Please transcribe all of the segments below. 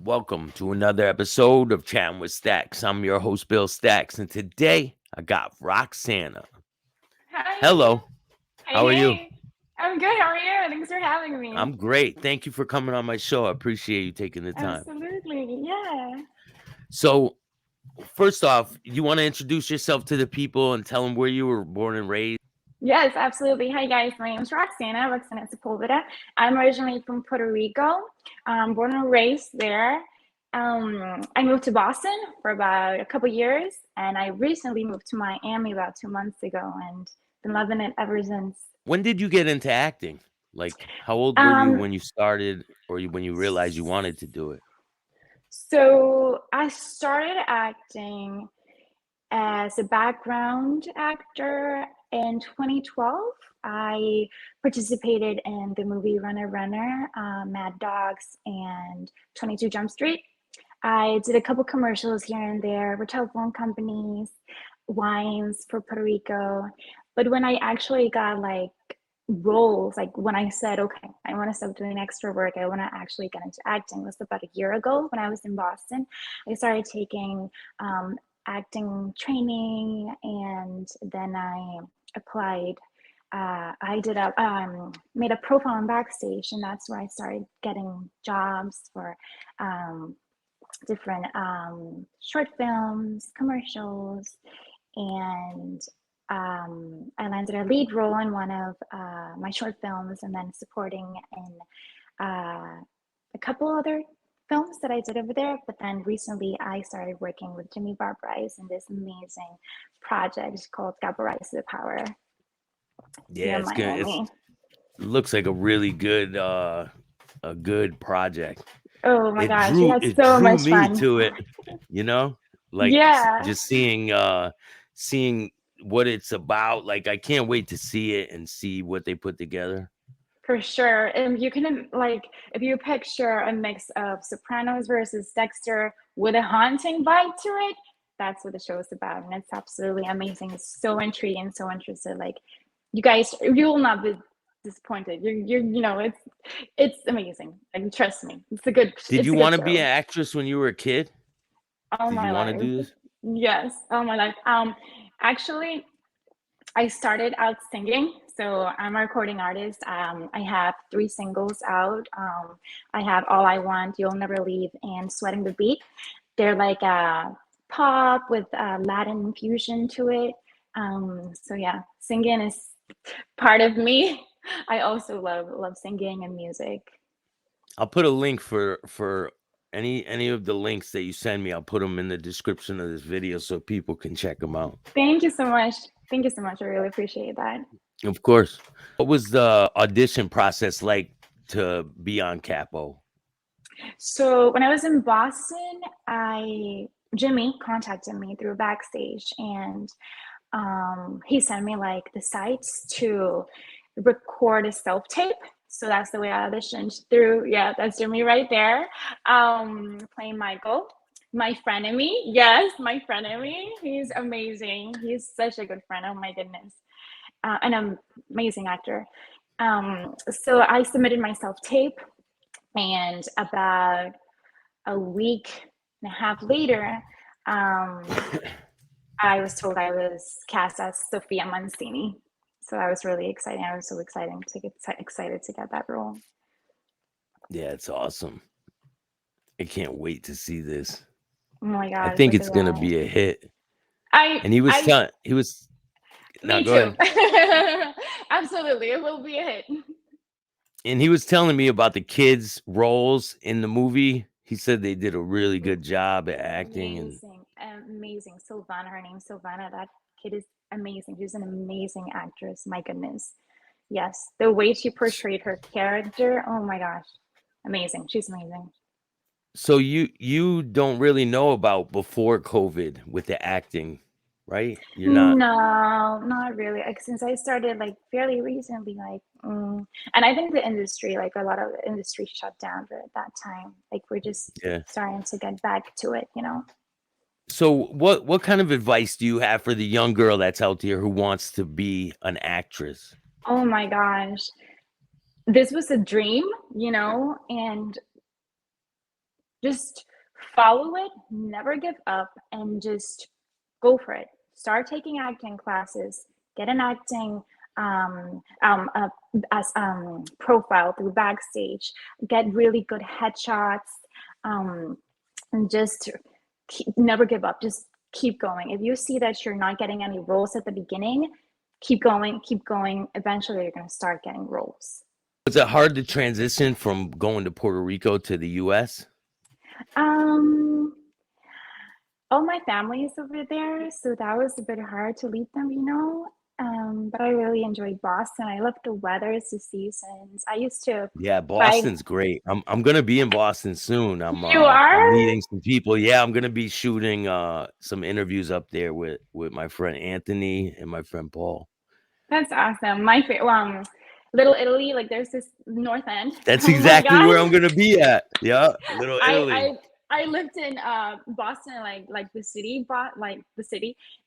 welcome to another episode of Chatting with Staxx. I'm your host, Bill Staxx, and today I got Roxana. Hi. Hello, how are you? Hey. I'm good. How are you? Thanks for having me. I'm great. Thank you for coming on my show. I appreciate you taking the time. Absolutely. Yeah. So, first off, you want to introduce yourself to the people and tell them where you were born and raised? Yes, absolutely. Hi, guys. My name is Roxana Sepulveda. I'm originally from Puerto Rico, born and raised there. I moved to Boston for about a couple years, and I recently moved to Miami about 2 months ago and been loving it ever since. When did you get into acting? Like, how old were you Um, when you started or when you realized you wanted to do it? so I started acting as a background actor in 2012. I participated in the movie Runner Runner, Mad Dogs, and 22 Jump Street. I did a couple commercials here and there for telephone companies, wines for Puerto Rico. But when I actually got like roles, like when I said, okay, I want to stop doing extra work, I want to actually get into acting, it was about a year ago when I was in Boston. I started taking acting training, and then I applied. I did a made a profile on Backstage, and that's where I started getting jobs for different short films, commercials, and I landed a lead role in one of my short films, and then supporting in a couple other films that I did over there. But then recently I started working with Jimmy Barbrise in this amazing project called Capo Rise to the Power here Yeah, in it's good. It Miami. looks like a really good a good project. Oh my It gosh, we drew had it so drew much me fun. to it, you know? Like Yeah, just seeing what it's about. Like I can't wait to see it and see what they put together. for sure. And you can, like, if you picture a mix of Sopranos versus Dexter with a haunting vibe to it, that's what the show is about. And it's absolutely amazing. It's so intriguing, so interested. Like, you guys, you will not be disappointed. It's amazing. Like, trust me, Did it's you a good want to be show. an actress when you were a kid? All Did you my want to life. do this? Yes, all my life. Actually, I started out singing, so I'm a recording artist. I have 3 singles out. I have All I Want, You'll Never Leave, and Sweating the Beat. They're like pop with Latin fusion to it. So yeah, singing is part of me. I also love singing and music. I'll put a link for any of the links that you send me. I'll put them in the description of this video so people can check them out. Thank you so much. Thank you so much. I really appreciate that. Of course. What was the audition process like to be on Capo? So when I was in Boston, I Jimmy contacted me through Backstage, and he sent me like the sites to record a self tape. So that's the way I auditioned through. Yeah, that's Jimmy right there, playing Michael, my frenemy. Yes, my frenemy. He's amazing. He's such a good friend. Oh my goodness, an amazing actor. So I submitted my self tape, and about a week and a half later, um, I was told I was cast as Sophia Mancini. So I was really excited. I was so excited to get that role. Yeah, it's awesome. I can't wait to see this. Oh my I gosh, think so it's do gonna I. be a hit. I, And he was I, telling he was no, me go too. ahead. Absolutely, it will be a hit. And he was telling me about the kids' roles in the movie. He said they did a really good job at acting and Amazing, amazing. Sylvana, her name's Sylvana. That kid is amazing. She's an amazing actress. My goodness. Yes, the way she portrayed her character. Oh my gosh, amazing. She's amazing. so you don't really know about before COVID with the acting, right? You're not No, not really. Like since I started like fairly recently, and I think the industry, like a lot of the industry shut down at that time. Like we're just yeah. starting to get back to it, you know? So what kind of advice do you have for the young girl that's out there who wants to be an actress? Oh my gosh. This was a dream, you know, and just follow it, never give up, and just go for it. Start taking acting classes, get an acting as profile through Backstage, get really good headshots, and just never give up. Just keep going. If you see that you're not getting any roles at the beginning, keep going, keep going. Eventually, you're going to start getting roles. Was it hard to transition from going to Puerto Rico to the U.S.? All my family is over there, so that was a bit hard to leave them, but I really enjoyed Boston. I love the weather, it's the seasons. I used to Yeah, buy. Boston's great. I'm gonna be in Boston soon. You I'm are? meeting some people. Yeah, I'm gonna be shooting some interviews up there with my friend Anthony and my friend Paul. That's awesome. My favorite, Little Italy, like there's this North End. That's Oh my exactly where God. I'm gonna be at. Yeah, Little Italy. I lived in Boston, like the city,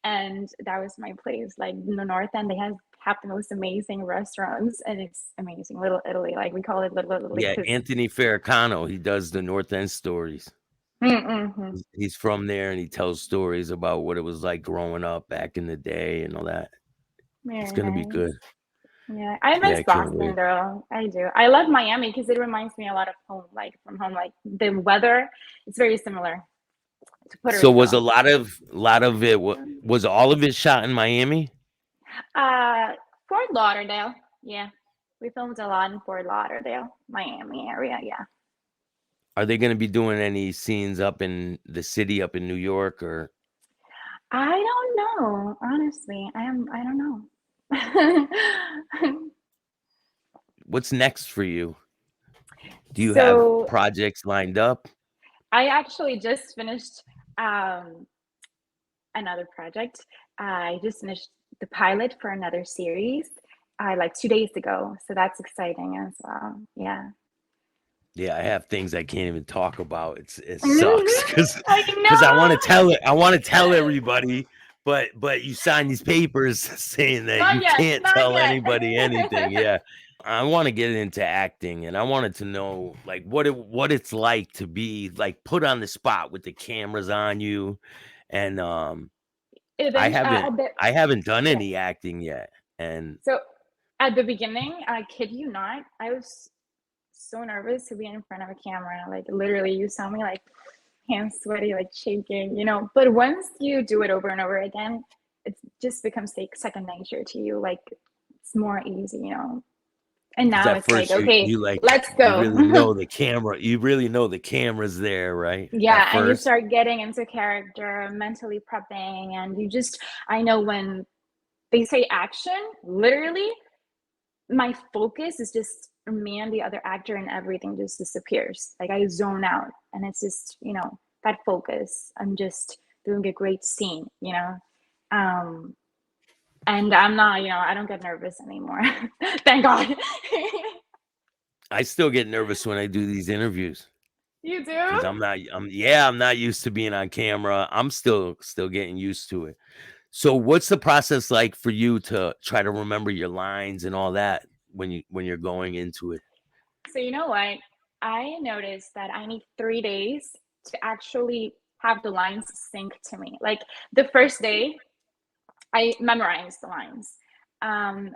and that was my place. Like in the North End, they have the most amazing restaurants, and it's amazing. Little Italy, like we call it Little Italy Yeah, because. Anthony Farrakano. He does the North End stories. Mm-hmm. He's from there, and he tells stories about what it was like growing up back in the day and all that. It's Very gonna be good. nice. Yeah, I Yeah, miss I can't Boston wait. though. I do. I love Miami because it reminds me a lot of home, like from home. Like the weather, it's very similar to Puerto So was Rico. a lot of it was all of it shot in Miami? Uh, Fort Lauderdale. Yeah, we filmed a lot in Fort Lauderdale, Miami area. Yeah. Are they going to be doing any scenes up in the city, up in New York, or I don't know, honestly. I don't know. what's next for you? Do you have So projects lined up? I actually just finished um, another project. I just finished the pilot for another series like 2 days ago. So that's exciting as well. Yeah. Yeah, I have things I can't even talk about. It sucks Mhm. because I I want to know. tell it. I want to tell everybody, but you sign these papers saying that Not you yet. can't Not tell yet. anybody anything. Yeah. I want to get into acting, and I wanted to know like what it's like to be like put on the spot with the cameras on you, and I Even haven't at the I haven't done yeah. any acting yet, and So at the beginning, I kid you not, I was so nervous to be in front of a camera. Like literally, you saw me like hands sweaty, like shaking. But once you do it over and over again, it just becomes like second nature to you. Like it's more easy. And because now at it's like, first okay, you like let's you go. really know the camera, you really know the camera's there, right? At Yeah, and you first. start getting into character, mentally prepping, and I know when they say action, literally, my focus is just me and the other actor, and everything just disappears. Like I zone out, and it's just that focus. I'm just doing a great scene. Um, and I'm not I don't get nervous anymore. Thank God. I still get nervous when I do these interviews You do? because I'm not used to being on camera. I'm still getting used to it. So what's the process like for you to try to remember your lines and all that when you're going into it? So you know what? I noticed that I need 3 days to actually have the lines sync to me. Like the first day, I memorized the lines. Um,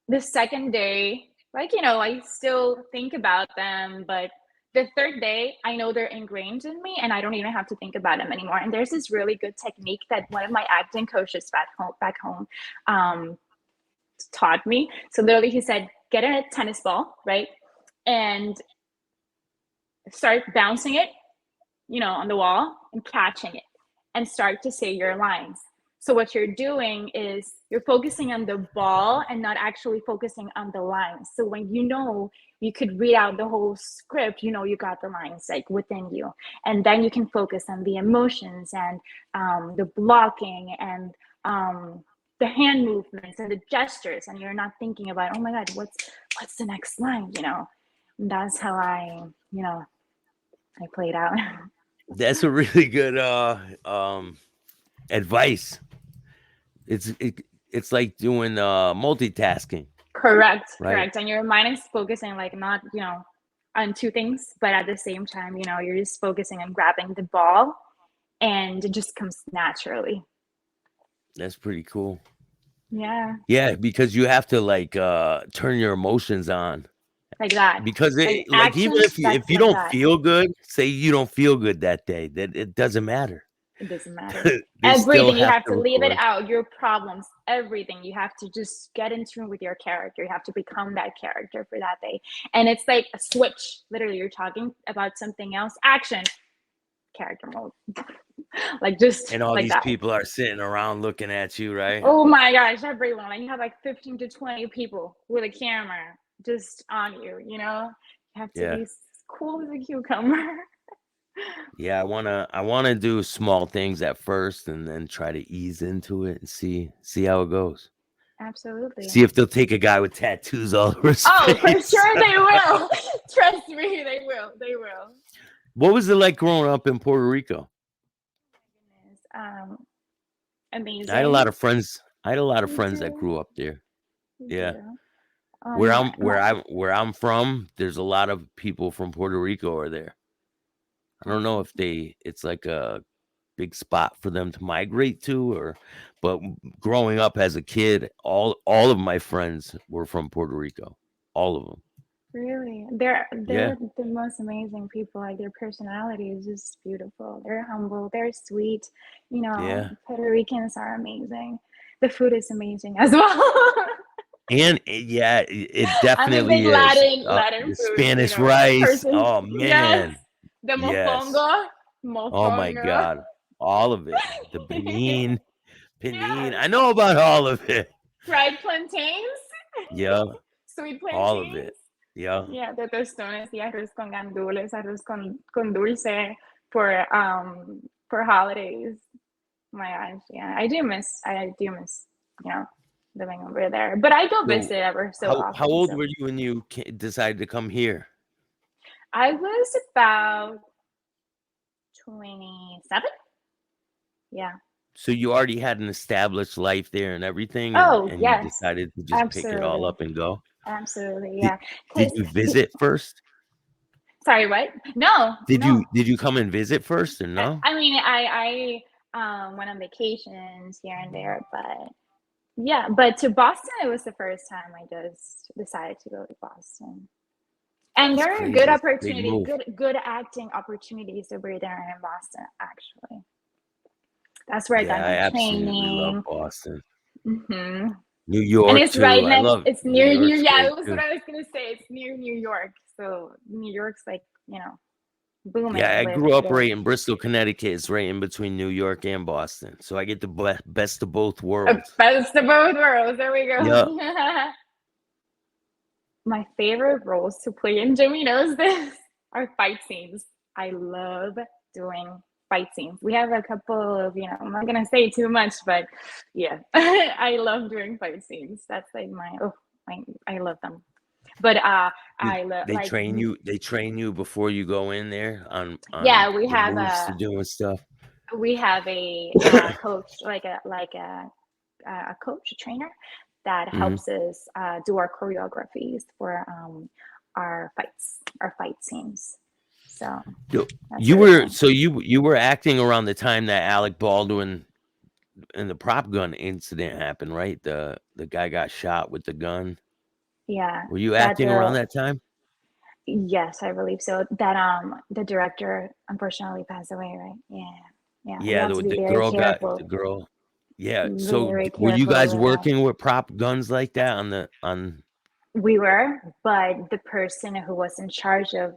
the second day, I still think about them, but the third day, I know they're ingrained in me and I don't even have to think about them anymore. And there's this really good technique that one of my acting coaches back home um, taught me. So literally he said, get a tennis ball, right? And start bouncing it on the wall and catching it and start to say your lines. So what you're doing is you're focusing on the ball and not actually focusing on the lines. So when you could read out the whole script, you got the lines like within you. And then you can focus on the emotions and the blocking and the hand movements and the gestures. And you're not thinking about, oh my God, what's the next line. And that's how I played out. That's a really good advice. It's like doing multitasking, Correct, right? correct. And your mind is focusing like not on two things, but at the same time, you're just focusing on grabbing the ball, and it just comes naturally. That's pretty cool. Yeah, Yeah, because you have to like turn your emotions on. like that. Because Like like even action, if that's you like don't that. feel good, say you don't feel good that day, that it doesn't matter. It doesn't matter. They still Everything, you have have to to leave it record. out, your problems, everything. You have to just get in tune with your character. You have to become that character for that day. And it's like a switch. Literally, you're talking about something else. Action, character mode. Like just And all like these that. people are sitting around looking at you, right? Oh my gosh, everyone. Like you have like 15 to 20 people with a camera just on you, you know? You have to Yeah. be cool as a cucumber. Yeah, I wanna do small things at first and then try to ease into it and see how it goes. Absolutely. See if they'll take a guy with tattoos all over his Oh, for face. sure they will. Trust me, they will. They will. What was it like growing up in Puerto Rico? Goodness. I had a lot Amazing. of friends. I had a lot of You friends that do. grew up there. You Yeah. do. Where I'm My, where I'm where I'm from, there's a lot of people from Puerto Rico are there. I don't that's know if awesome. it's like a big spot for them to migrate to but growing up as a kid, all of my friends were from Puerto Rico. All of them. Really, they're Yeah. they're the most amazing people. Like their personality is just beautiful. They're humble. They're sweet. Yeah. Puerto Ricans are amazing. The food is amazing as well. And yeah, it I'm a big definitely is. Latin The food, Spanish rice. person. Oh Yes, man. the Yes. mofongo, Oh my mofongo. god. All of it. The panini. Yes, I know about all of it. fried plantains, Yeah. sweet All of it. plantains. Yeah. Yeah, the tostones, the arroz con gandules, arroz con dulce for holidays. My gosh, yeah, I do miss, you know, living over there. But I go So visit ever so how often. old So were you when you decided to come here? I was about 27. Yeah. So you already had an established life there and everything, Oh and you yes, decided to just pick it all absolutely, up and go? absolutely. Did Yeah. did Because you visit first? sorry, what? No, Did no. you come and visit first or no? I mean, I went on vacations here and there, but yeah, but to Boston, it was the first time I just decided to go to Boston. And That's there are good crazy. It's a big opportunity, move. good acting opportunities over there in Boston, actually. That's where I got Yeah, I my absolutely love training. Boston. Hmm. New And York it's too. right I next, love it's New near New, York's yeah, great it was what too. I was gonna say. It's near New York. So New York's like, Yeah, booming I with grew up the right in Bristol, Connecticut. It's right in between New York and Boston. So I get the best of both worlds. best of both worlds. There we Yeah. go. My favorite roles to play, and Jimmy knows this, are fight scenes. I love doing fight scenes. We have a couple of, I'm not gonna say too much, but yeah, I love doing fight scenes. That's like I love them. But I love like They train you before you go in there on yeah, the moves to do and stuff. we have a coach, like a coach, a trainer that Mhm. helps us do our choreographies for our fight scenes. So You that's you really were fun. you were acting around the time that Alec Baldwin and the prop gun incident happened, right? The guy got shot with the gun. Yeah, Were you that acting around the that time? yes, I believe so. That the director unfortunately passed away, right? Yeah, yeah. We Yeah, have to be the very girl got the careful, girl. Yeah. So very were you careful guys with that. working with prop guns like that on the on? We were, but the person who was in charge of,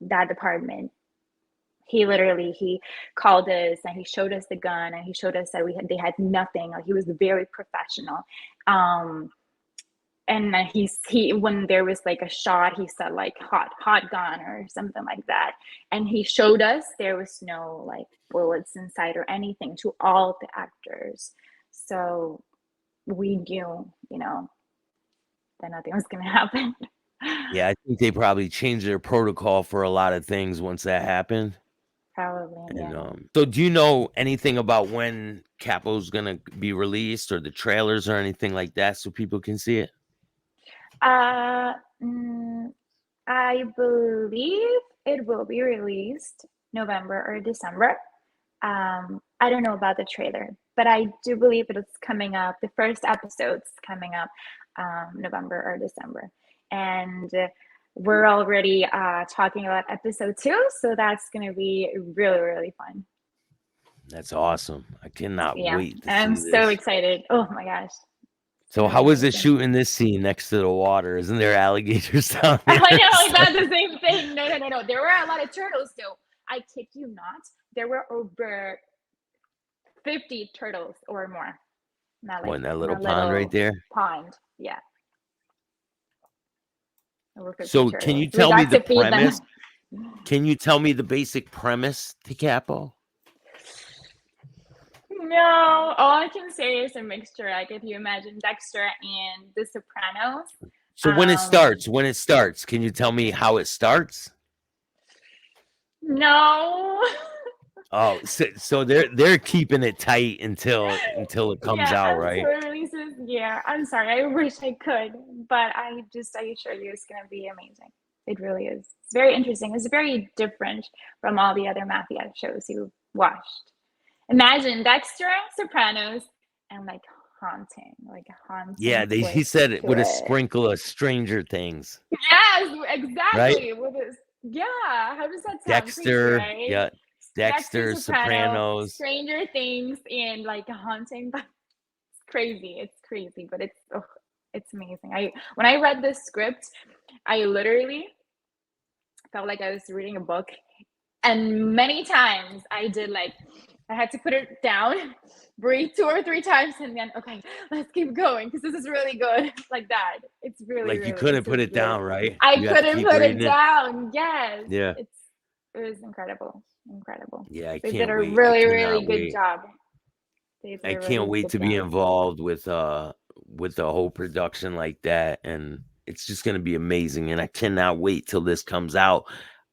that department, he called us and he showed us the gun and he showed us that they had nothing. Like he was very professional. Um, and then he when there was like a shot, he said like hot gun or something like that. And he showed us there was no like bullets inside or anything to all the actors. So we knew, that nothing was gonna happen. Yeah, I think they probably changed their protocol for a lot of things once that happened. Probably, And yeah. so do you know anything about when Capo's gonna be released or the trailers or anything like that so people can see it? Uh, mm, I believe it will be released November or December. I don't know about the trailer, but I do believe it is coming up. The first episode's coming up November or December. And we're already talking about episode 2, so that's going to be really, really fun. That's awesome. I cannot wait to I'm see so this. excited. Oh my gosh. So how was it shooting this scene next to the water? Isn't there alligators down there? I know, like that's the same thing. No. There were a lot of turtles though. I kid you not. There were over 50 turtles or more. Not like in that little pond right there? Pond. Yeah. So can you tell me the premise? Can you tell me the basic premise to Capo? No, all I can say is a mixture. Like if you imagine Dexter and The Sopranos. So when it starts, can you tell me how it starts? No. Oh, so they're keeping it tight until it comes out, right? Releases. Yeah, I'm sorry. I wish I could, but I assure you, it's gonna be amazing. It really is. It's very interesting. It's very different from all the other mafia shows you watched. Imagine Dexter, Sopranos, and like haunting. Yeah, he said it with a sprinkle of Stranger Things. Yes, exactly. Right? How does that sound? Dexter, right? yeah. Dexter, Sopranos, Stranger Things, and like haunting. But it's crazy. But it's amazing. When I read this script, I literally felt like I was reading a book, and many times I had to put it down, breathe 2 or 3 times, and then okay, let's keep going because this is really good. Like that. It's really like you couldn't put it down, right? I couldn't put it down. Yes. Yeah. It was incredible. Yeah, I they can't did a wait. really good job. I can't wait to be involved with the whole production like that, and it's just gonna be amazing. And I cannot wait till this comes out.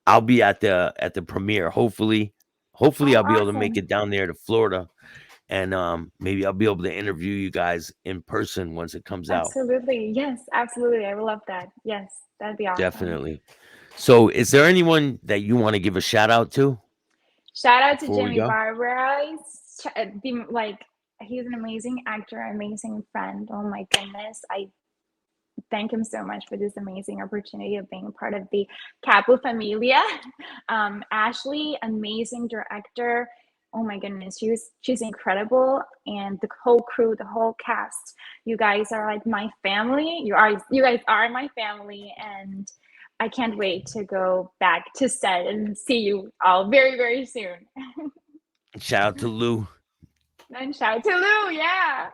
I'll be at the premiere. Hopefully, I'll be able to make it down there to Florida, and maybe I'll be able to interview you guys in person once it comes out. Absolutely, yes, absolutely. I would love that. Yes, that'd be awesome. Definitely. So, is there anyone that you want to give a shout out to? Shout out to Jimmy Barbera. He's an amazing actor, amazing friend. Oh my goodness, I thank him so much for this amazing opportunity of being part of the Capo Familia. Ashley, amazing director. Oh my goodness, she's incredible, and the whole crew, the whole cast. You guys are like my family. You guys are my family, and I can't wait to go back to set and see you all very, very soon. Shout out to Lou. And shout out to Lou, yeah.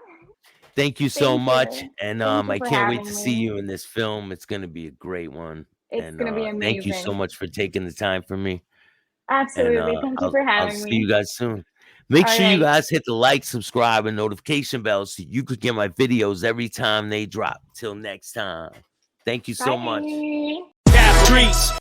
Thank you so much. And I can't wait to see you in this film. It's going to be a great one. It's going to be amazing. Thank you so much for taking the time for me. Absolutely. And, thank you for having me. I'll see you guys soon. Make sure you guys hit the like, subscribe, and notification bell so you could get my videos every time they drop. Till next time. Thank you so much. Streets.